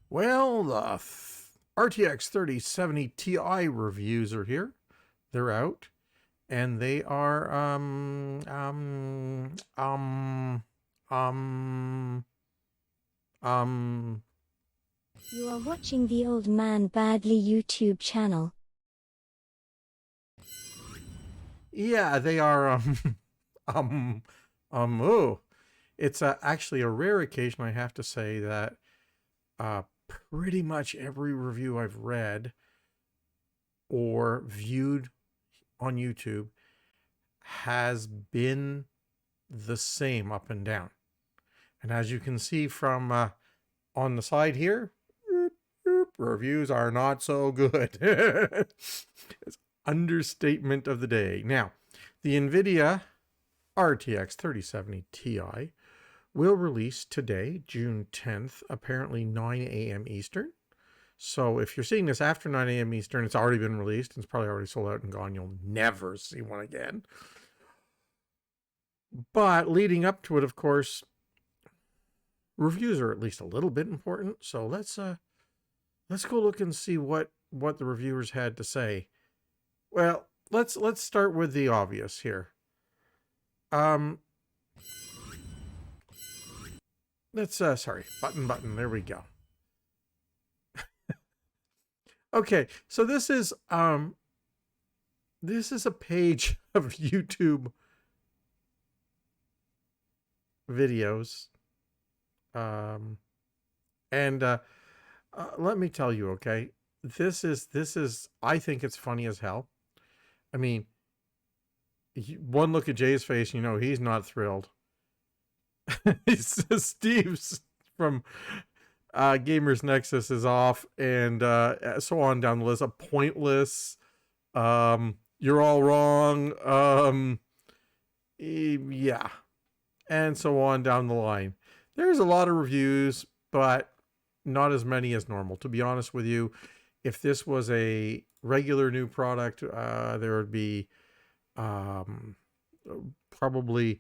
Well, the RTX 3070 Ti reviews are here. They're out, and they are um You are watching the Old Man Badly YouTube channel. yeah, they are um oh, it's actually a rare occasion, I have to say, that pretty much every review I've read or viewed on YouTube has been the same up and down. And as you can see from on the side here, reviews are not so good. It's understatement of the day. Now, the NVidia RTX 3070 Ti will release today, June 10th, apparently 9 a.m. Eastern. So if you're seeing this after 9 a.m. Eastern, it's already been released. It's probably already sold out and gone. You'll never see one again. But leading up to it, of course, reviews are at least a little bit important. So let's go look and see what the reviewers had to say. Well, let's start with the obvious here. Let's sorry, button. There we go. Okay, so this is a page of YouTube videos. Let me tell you, okay, this is I think it's funny as hell. I mean, one look at Jay's face, you know he's not thrilled. Steve's from Gamers Nexus is off, and so on down the list. A pointless, you're all wrong, yeah, and so on down the line. There's a lot of reviews, but not as many as normal. To be honest with you, if this was a regular new product, there would be probably,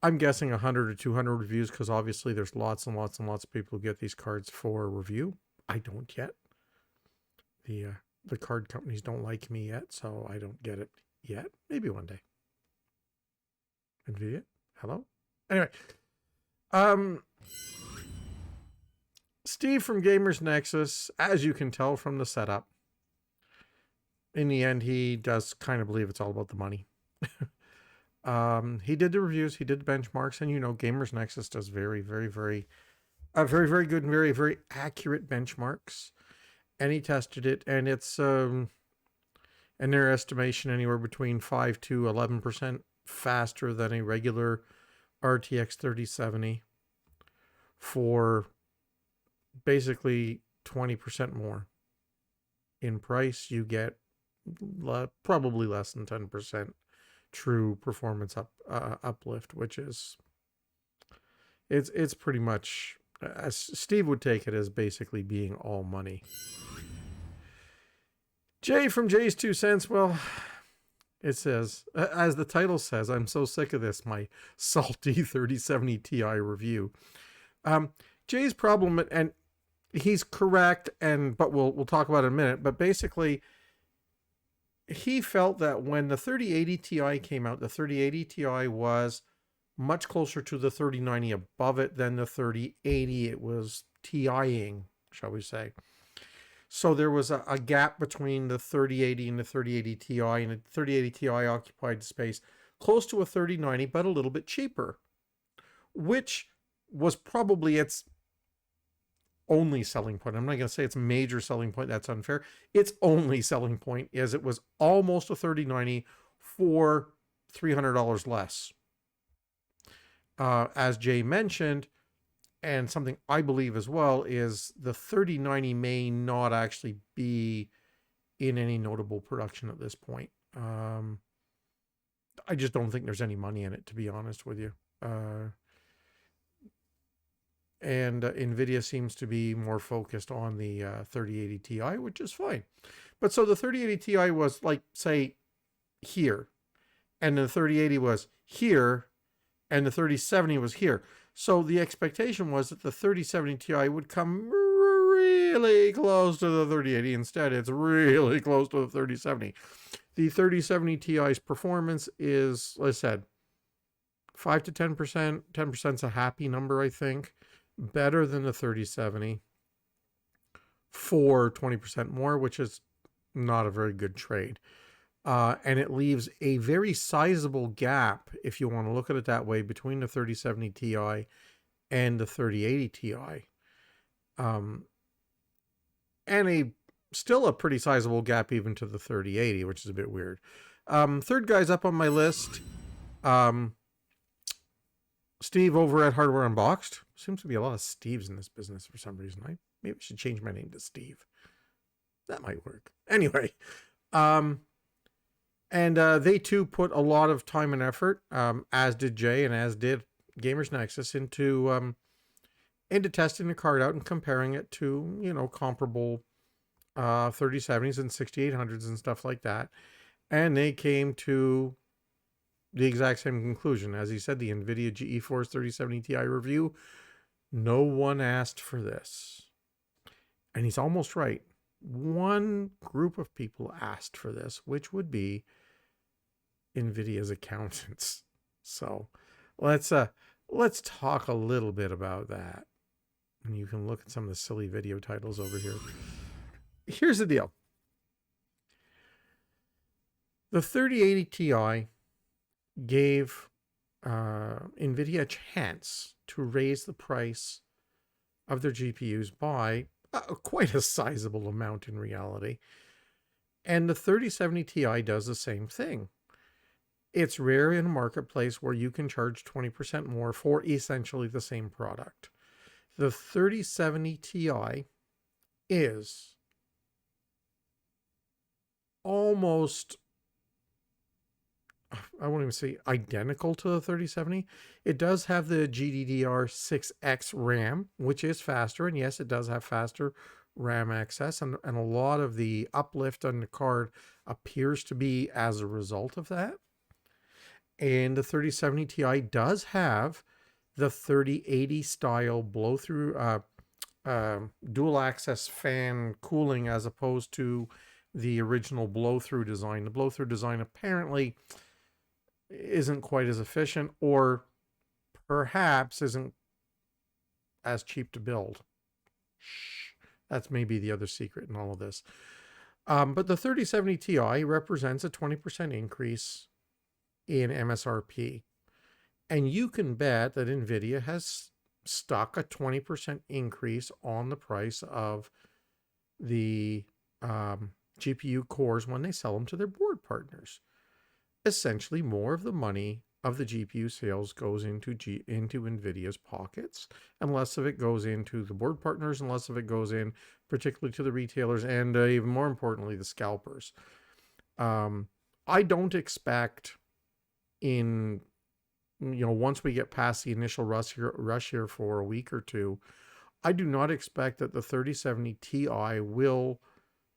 I'm guessing 100 or 200 reviews, because obviously there's lots and lots and lots of people who get these cards for review. I don't yet. The card companies don't like me yet, so I don't get it yet. Maybe one day. NVIDIA, hello? Anyway, Steve from Gamers Nexus, as you can tell from the setup, in the end, he does kind of believe it's all about the money. He did the reviews, he did the benchmarks, and you know, Gamers Nexus does very, very, very good and very, very accurate benchmarks. And he tested it, and it's in their estimation anywhere between 5 to 11% faster than a regular RTX 3070 for basically 20% more. In price, you get probably less than 10% true performance uplift, which is it's pretty much, as Steve would take it, as basically being all money. Jay from Jay's 2 cents, well, it says, as the title says, I'm so sick of this, my salty 3070 Ti review. Jay's problem, and he's correct, but we'll talk about it in a minute, but basically he felt that when the 3080 Ti came out, the 3080 Ti was much closer to the 3090 above it than the 3080 it was Tiing, shall we say. So there was a gap between the 3080 and the 3080 Ti, and the 3080 Ti occupied space close to a 3090, but a little bit cheaper, which was probably its only selling point. I'm not going to say it's major selling point. That's unfair. Its only selling point is it was almost a 3090 for $300 less. As Jay mentioned, and something I believe as well, is the 3090 may not actually be in any notable production at this point. I just don't think there's any money in it, to be honest with you. And NVIDIA seems to be more focused on the 3080 Ti, which is fine. But so the 3080 Ti was, like, say, here, and the 3080 was here, and the 3070 was here. So the expectation was that the 3070 Ti would come really close to the 3080. Instead, it's really close to the 3070. The 3070 Ti's performance is, like I said, 5 to 10%. 10% is a happy number, I think. Better than the 3070 for 20% more, which is not a very good trade. And it leaves a very sizable gap, if you want to look at it that way, between the 3070 Ti and the 3080 Ti. And still a pretty sizable gap even to the 3080, which is a bit weird. Third guy's up on my list. Steve over at Hardware Unboxed. Seems to be a lot of Steves in this business for some reason. Maybe I should change my name to Steve. That might work. Anyway, and they too put a lot of time and effort, as did Jay and as did Gamers Nexus, into testing the card out and comparing it to, comparable 3070s and 6800s and stuff like that. And they came to the exact same conclusion. As he said, the NVIDIA GeForce 3070 Ti review, no one asked for this. And he's almost right. One group of people asked for this, which would be NVIDIA's accountants. So let's talk a little bit about that. And you can look at some of the silly video titles over here. Here's the deal. The 3080 Ti gave NVIDIA a chance to raise the price of their GPUs by quite a sizable amount in reality. And the 3070 Ti does the same thing. It's rare in a marketplace where you can charge 20% more for essentially the same product. The 3070 Ti is almost, I won't even say identical to the 3070. It does have the GDDR6X RAM, which is faster. And yes, it does have faster RAM access. And a lot of the uplift on the card appears to be as a result of that. And the 3070 Ti does have the 3080 style blow-through dual access fan cooling, as opposed to the original blow-through design. The blow-through design apparently isn't quite as efficient, or perhaps isn't as cheap to build. That's maybe the other secret in all of this. But the 3070 Ti represents a 20% increase in MSRP. And you can bet that NVIDIA has stuck a 20% increase on the price of the GPU cores when they sell them to their board partners. Essentially, more of the money of the GPU sales goes into NVIDIA's pockets, and less of it goes into the board partners, and less of it goes in particularly to the retailers, and even more importantly, the scalpers. I don't expect once we get past the initial rush here for a week or two, I do not expect that the 3070 Ti will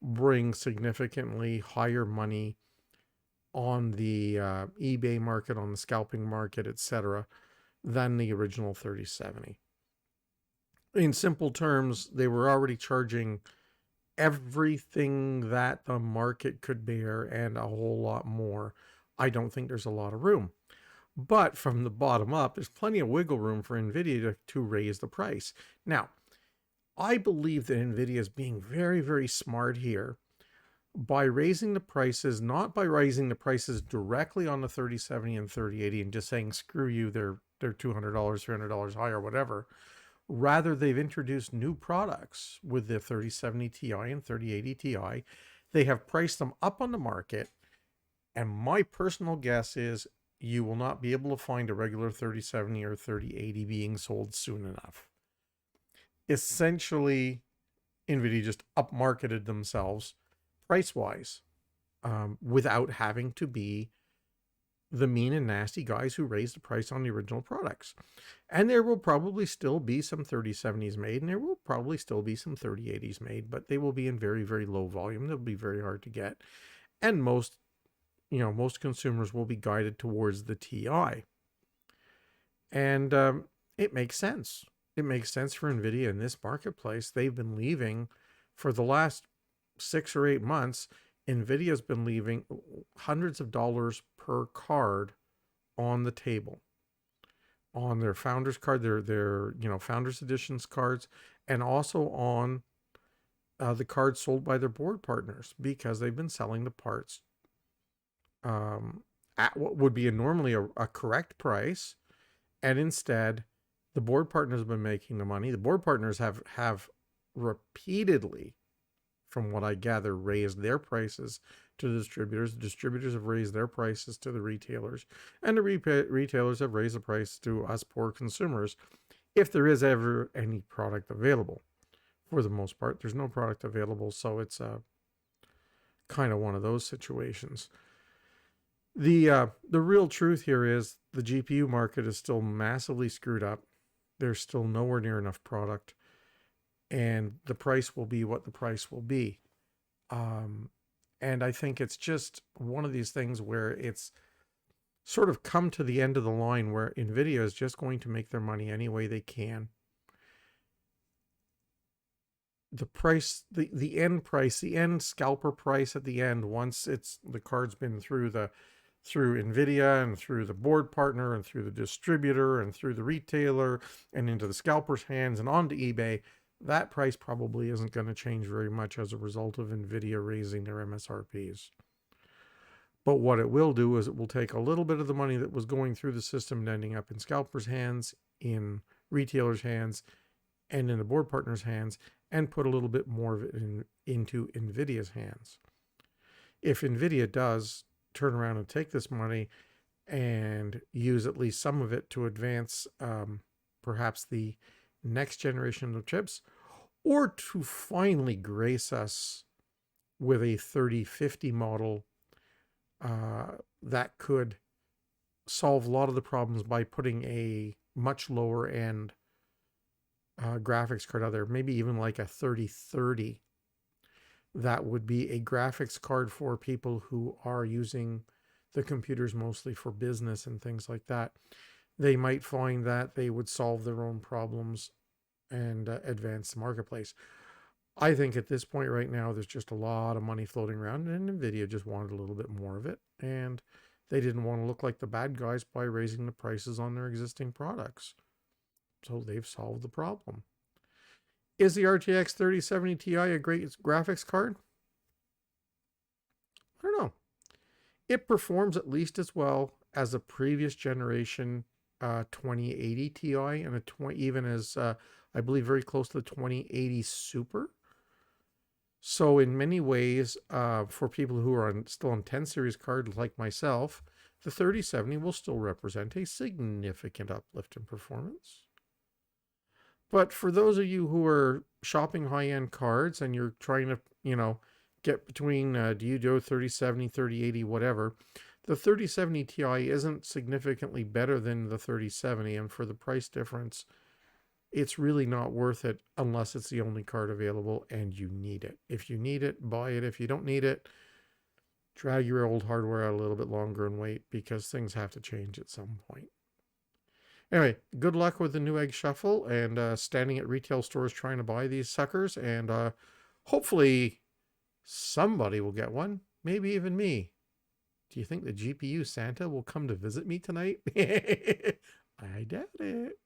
bring significantly higher money on the eBay market, on the scalping market, etc., than the original 3070. In simple terms, they were already charging everything that the market could bear and a whole lot more. I don't think there's a lot of room. But from the bottom up, there's plenty of wiggle room for NVIDIA to raise the price. Now, I believe that NVIDIA is being very, very smart here by raising the prices, not by raising the prices directly on the 3070 and 3080 and just saying, screw you, they're $200, $300 higher, whatever. Rather, they've introduced new products with the 3070 Ti and 3080 Ti. They have priced them up on the market. And my personal guess is you will not be able to find a regular 3070 or 3080 being sold soon enough. Essentially, NVIDIA just upmarketed themselves price-wise, without having to be the mean and nasty guys who raised the price on the original products. And there will probably still be some 3070s made, and there will probably still be some 3080s made, but they will be in very, very low volume. They'll be very hard to get. And most consumers will be guided towards the Ti. And it makes sense. It makes sense for NVIDIA in this marketplace. They've been leaving For the last 6 or 8 months, NVIDIA's been leaving hundreds of dollars per card on the table, on their founders card, their founders editions cards, and also on the cards sold by their board partners, because they've been selling the parts at what would be normally a correct price, and instead the board partners have been making the money. The board partners have repeatedly, from what I gather, raised their prices to the distributors. The distributors have raised their prices to the retailers, and the retailers have raised the price to us poor consumers, if there is ever any product available. For the most part, there's no product available, so it's kind of one of those situations. The real truth here is the GPU market is still massively screwed up. There's still nowhere near enough product, and the price will be what the price will be. And I think it's just one of these things where it's sort of come to the end of the line where NVIDIA is just going to make their money any way they can. The price, the end price, the end scalper price at the end, once the card's been through NVIDIA and through the board partner and through the distributor and through the retailer and into the scalper's hands and onto eBay, that price probably isn't going to change very much as a result of NVIDIA raising their MSRPs. But what it will do is it will take a little bit of the money that was going through the system and ending up in scalpers' hands, in retailers' hands, and in the board partners' hands, and put a little bit more of it into NVIDIA's hands. If NVIDIA does turn around and take this money and use at least some of it to advance perhaps the next generation of chips, or to finally grace us with a 3050 model that could solve a lot of the problems by putting a much lower end graphics card out there, maybe even like a 3030, that would be a graphics card for people who are using the computers mostly for business and things like that. They might find that they would solve their own problems and advance the marketplace. I think at this point right now, there's just a lot of money floating around, and NVIDIA just wanted a little bit more of it, and they didn't want to look like the bad guys by raising the prices on their existing products. So they've solved the problem. Is the RTX 3070 Ti a great graphics card? I don't know. It performs at least as well as a previous generation 2080 Ti, and even as I believe very close to the 2080 Super. So in many ways, for people who are still on 10 series cards like myself, the 3070 will still represent a significant uplift in performance. But for those of you who are shopping high-end cards and you're trying to, get between, do you do 3070, 3080, whatever, the 3070 Ti isn't significantly better than the 3070, and for the price difference, it's really not worth it unless it's the only card available and you need it. If you need it, buy it. If you don't need it, drag your old hardware out a little bit longer and wait, because things have to change at some point. Anyway, good luck with the Newegg Shuffle and standing at retail stores trying to buy these suckers, and hopefully somebody will get one, maybe even me. Do you think the GPU Santa will come to visit me tonight? I doubt it.